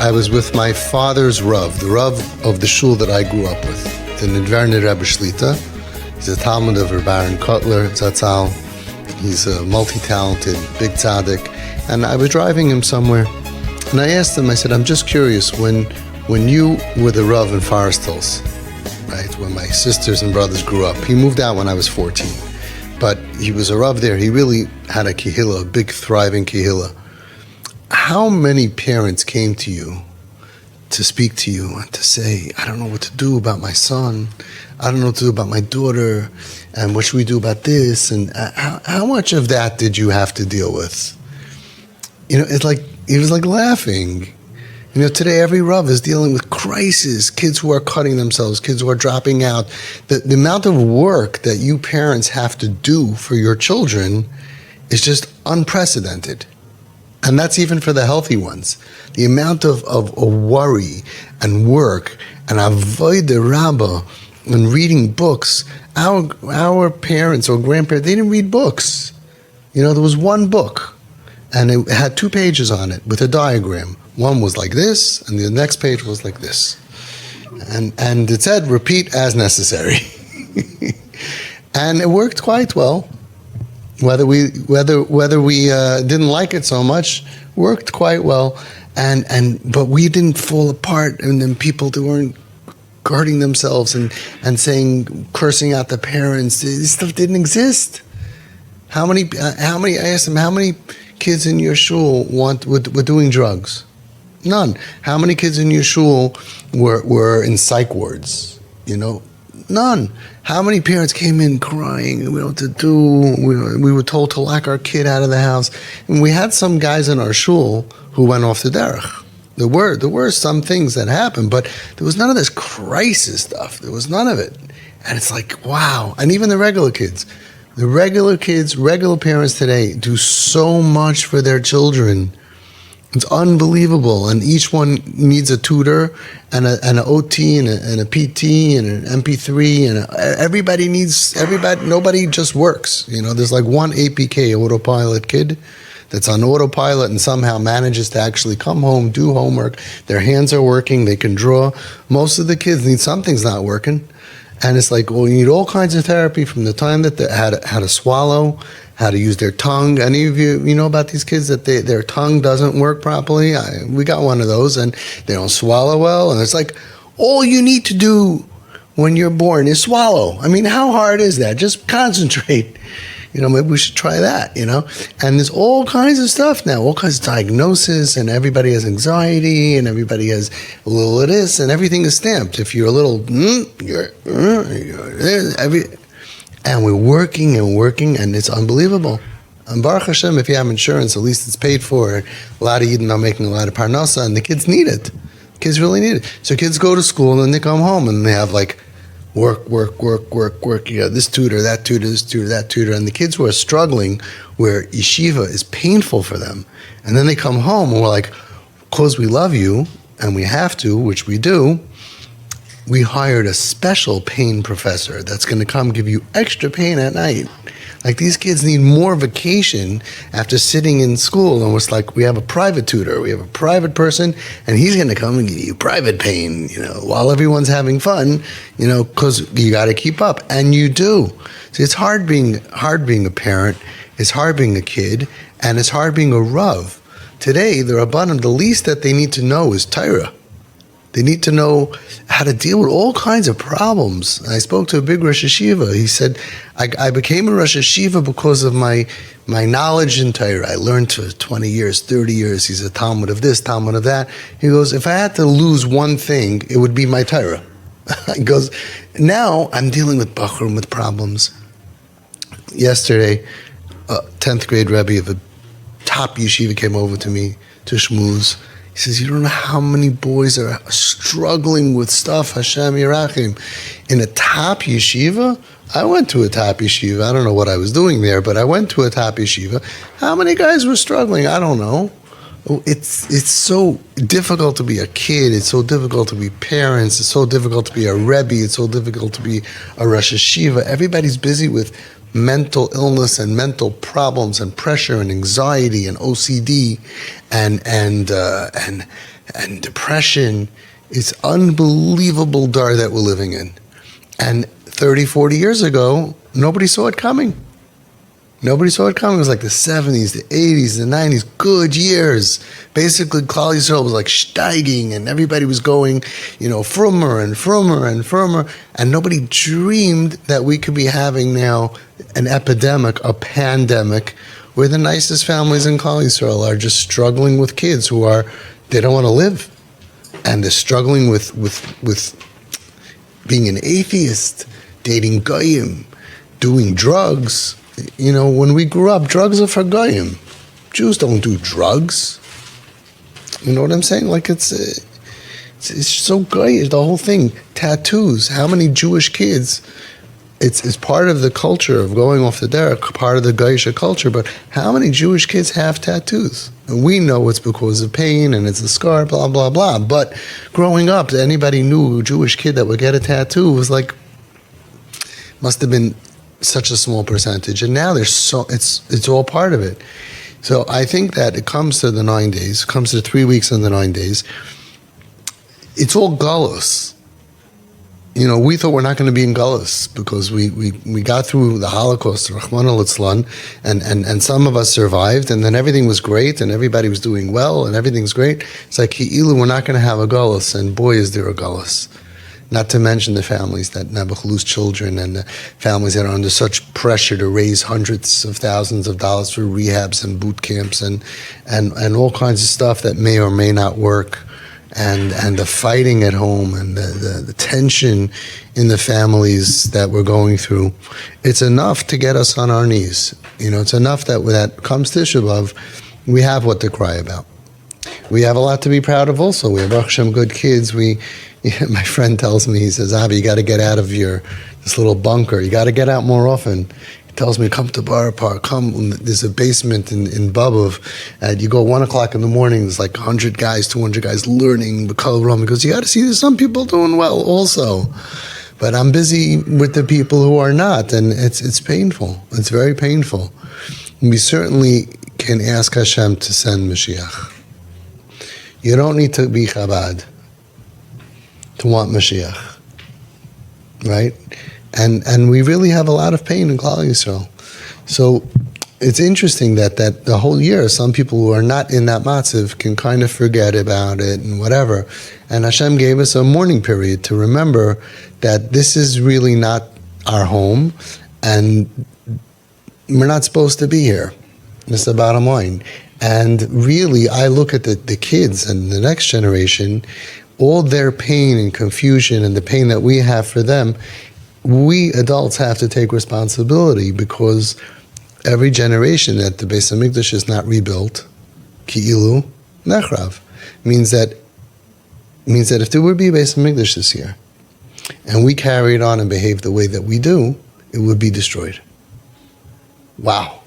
I was with my father's Rav, the Rav of the shul that I grew up with, the Nidverner Rebbe Shlita. He's a Talmud of Reb Aaron Kotler, Zatzal. He's a multi-talented, big tzaddik. And I was driving him somewhere, and I asked him, I said, I'm just curious, when you were the Rav in Forest Hills, right, when my sisters and brothers grew up, he moved out when I was 14, but he was a Rav there. He really had a kehillah, a big, thriving kehillah. How many parents came to you to speak to you and to say, I don't know what to do about my son, I don't know what to do about my daughter, and what should we do about this? And how much of that did you have to deal with? You know, it's like, he was like laughing. You know, today every Rav is dealing with crisis, kids who are cutting themselves, kids who are dropping out. The amount of work that you parents have to do for your children is just unprecedented. And that's even for the healthy ones. The amount of worry and work and avodah rabbah and reading books. Our parents or grandparents, they didn't read books. You know, there was one book, and it had 2 pages on it with a diagram. One was like this, and the next page was like this. And it said, repeat as necessary. And it worked quite well. Whether we didn't like it so much, worked quite well, but we didn't fall apart, and then people who weren't guarding themselves and cursing out the parents. This stuff didn't exist. How many? I asked them, how many kids in your shul were doing drugs? None. How many kids in your shul were in psych wards? You know, none. How many parents came in crying, we don't know what to do, we were told to lock our kid out of the house. And we had some guys in our shul who went off the derech. There were some things that happened, but there was none of this crisis stuff. There was none of it. And it's like, wow. And even the regular kids. The regular kids, regular parents today do so much for their children. It's unbelievable, and each one needs a tutor and an OT and a PT and an MP3 and nobody just works. You know, there's like one APK, autopilot kid, that's on autopilot and somehow manages to actually come home, do homework. Their hands are working, they can draw. Most of the kids need something's not working, and it's like, well, you need all kinds of therapy from the time that they how to swallow, how to use their tongue. Any of you know about these kids that their tongue doesn't work properly? We got one of those, and they don't swallow well. And it's like, all you need to do when you're born is swallow. I mean, how hard is that? Just concentrate. You know, maybe we should try that, you know? And there's all kinds of stuff now, all kinds of diagnosis, and everybody has anxiety, and everybody has a little of this, and everything is stamped. If you're a little, and we're working, and it's unbelievable. And Baruch Hashem, if you have insurance, at least it's paid for. A lot of Yidden are making a lot of parnasa, and the kids need it. The kids really need it. So kids go to school, and then they come home, and they have like work. You know, this tutor, that tutor, this tutor, that tutor. And the kids who are struggling, where yeshiva is painful for them, and then they come home, and we're like, because we love you, and we have to, which we do, we hired a special pain professor that's going to come give you extra pain at night. Like, these kids need more vacation after sitting in school, and it's like, we have a private tutor, we have a private person, and he's going to come and give you private pain, you know, while everyone's having fun, you know, because you got to keep up, and you do. So it's hard being a parent, it's hard being a kid, and it's hard being a Rav. Today, the Rabbanim, the least that they need to know is Torah. They need to know how to deal with all kinds of problems. I spoke to a big Rosh Hashiva. He said, I became a Rosh Hashiva because of my knowledge in Torah. I learned for 20 years, 30 years. He's a Talmud of this, Talmud of that. He goes, if I had to lose one thing, it would be my Torah. He goes, now I'm dealing with Bachrim with problems. Yesterday, a 10th grade Rebbe of a top yeshiva came over to me to shmooze. He says, you don't know how many boys are struggling with stuff, Hashem Yerachim. In a top yeshiva? I went to a top yeshiva. I don't know what I was doing there, but I went to a top yeshiva. How many guys were struggling? I don't know. It's so difficult to be a kid. It's so difficult to be parents. It's so difficult to be a Rebbe. It's so difficult to be a Rosh Hashiva. Everybody's busy with mental illness and mental problems and pressure and anxiety and OCD and depression. It's unbelievable dar that we're living in. And 30, 40 years ago, nobody saw it coming. Nobody saw it coming. It was like the 70s, the 80s, the 90s, good years. Basically, Klal Yisrael was like steiging, and everybody was going, frummer and frummer and frummer, and nobody dreamed that we could be having now an epidemic, a pandemic, where the nicest families in Klal Yisrael are just struggling with kids they don't want to live, and they're struggling with being an atheist, dating goyim, doing drugs. When we grew up, drugs are for goyim. Jews don't do drugs. You know what I'm saying? Like it's so goyish, the whole thing. Tattoos. How many Jewish kids? It's part of the culture of going off the derech, part of the goyish culture. But how many Jewish kids have tattoos? And we know it's because of pain and it's a scar, blah blah blah. But growing up, anybody knew a Jewish kid that would get a tattoo was like must have been such a small percentage, and now it's all part of it. So I think that it comes to the 9 days, comes to 3 weeks and the 9 days. It's all galus. We thought we're not going to be in galus because we got through the Holocaust, Rahman al-Islam, and some of us survived, and then everything was great, and everybody was doing well, and everything's great. It's like, we're not going to have a galus, and boy, is there a galus. Not to mention the families that Nebuch lose children, and the families that are under such pressure to raise hundreds of thousands of dollars for rehabs and boot camps and all kinds of stuff that may or may not work, and the fighting at home and the tension in the families that we're going through. It's enough to get us on our knees. It's enough that when that comes Tisha B'Av, we have what to cry about. We have a lot to be proud of also. We have Baruch Hashem good kids. My friend tells me, he says, Avi, you got to get out of this little bunker. You got to get out more often. He tells me, come to Bar Park, come. There's a basement in Babov, and you go 1 o'clock in the morning, there's like 100 guys, 200 guys learning the Kol Ram. Because you got to see there's some people doing well also. But I'm busy with the people who are not, and it's painful. It's very painful. We certainly can ask Hashem to send Mashiach. You don't need to be Chabad to want Mashiach, right? And we really have a lot of pain in Klal Yisrael. So it's interesting that the whole year, some people who are not in that matziv can kind of forget about it and whatever. And Hashem gave us a mourning period to remember that this is really not our home, and we're not supposed to be here. That's the bottom line. And really, I look at the kids and the next generation, all their pain and confusion and the pain that we have for them, we adults have to take responsibility, because every generation that the Beis HaMikdash is not rebuilt, ki'ilu nechrav, means that if there would be a Beis HaMikdash this year, and we carried on and behaved the way that we do, it would be destroyed. Wow.